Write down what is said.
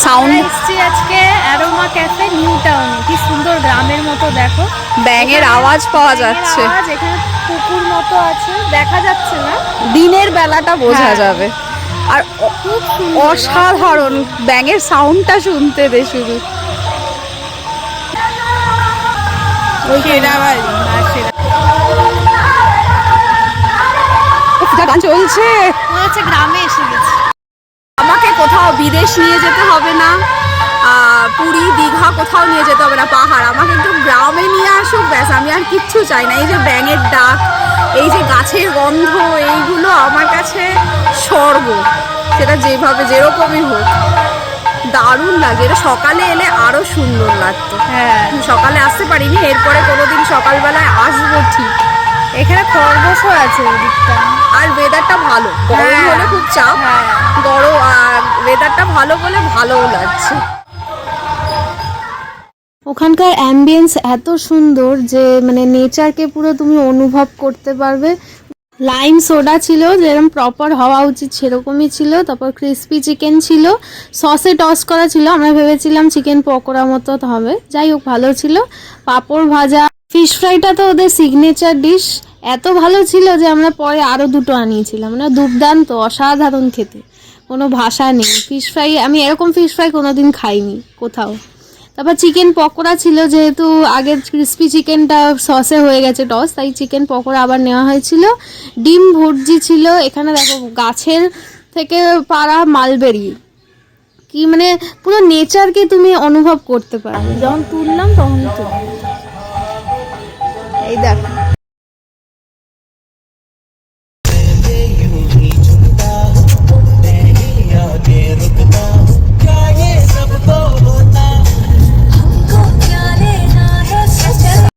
Sound এসছি আজকে aroma cafe new টাউনে। কি সুন্দর গ্রামের মতো দেখো, ব্যাঙের আওয়াজ পাওয়া যাচ্ছে। আওয়াজ, এখানে পুকুর মতো আছে, দেখা যাচ্ছে না, দিনের বেলাটা বোঝা হ্যাঁ। যাবে। আর খুব সুন্দর, অসাধারণ ব্যাঙের সাউন্ডটা শুনতে দে শুধু। গান চলছে, মনে হচ্ছে গ্রামে এসে গেছি। আমাকে কোথাও বিদেশ নিয়ে যেতে হবে না, পুরী দীঘা কোথাও নিয়ে যেতে হবে না, পাহাড়, আমাকে একটু গ্রামে নিয়ে আসুক ব্যাস, আমি আর কিচ্ছু চাই না। এই যে ব্যাঙের ডাক, এই যে গাছের গন্ধ, এইগুলো আমার কাছে স্বর্গ। সেটা যেভাবে যেরকমই হোক দারুণ লাগে। এটা সকালে এলে আরো সুন্দর লাগতো। হ্যাঁ, সকালে আসতে পারিনি, এরপরে কোনোদিন সকালবেলায় আসবো ঠিক। এখানে খরগোশও আছে ওদিকটা। আর ওয়েদারটা ভালো, গরম হ্যাঁ। হলে খুব চাপ, হ্যাঁ। গরম ওয়েদারটা ভালো বলে ভালোও লাগছে। ওখানকার অ্যাম্বিয়েন্স এত সুন্দর যে মানে নেচারকে পুরো তুমি অনুভব করতে পারবে। লাইম সোডা ছিল, যেরকম প্রপার হওয়া উচিত সেরকমই ছিল। তারপর ক্রিস্পি চিকেন ছিল, সসে টস করা ছিল, আমরা ভেবেছিলাম চিকেন পকোড়া মতো হবে, যাই হোক ভালো ছিল। পাঁপড় ভাজা, ফিশ ফ্রাইটা তো ওদের সিগনেচার ডিশ, এত ভালো ছিল যে আমরা পরে আরও দুটো আনিয়েছিলাম। মানে দুর্দান্ত, অসাধারণ খেতে, কোনো ভাষা নেই। ফিশ ফ্রাই, আমি এরকম ফিশ ফ্রাই কোনোদিন খাইনি কোথাও। তারপর চিকেন পকোড়া ছিল, যেহেতু আগের ক্রিস্পি চিকেনটা সসে হয়ে গেছে টস, তাই চিকেন পকোড়া আবার নেওয়া হয়েছিল। ডিম ভুর্জি ছিল। এখানে দেখো গাছের থেকে পাড়া মালবেরি, কি মানে পুরো নেচারকে তুমি অনুভব করতে পারবে। যখন তুললাম তখন তো এই দেখো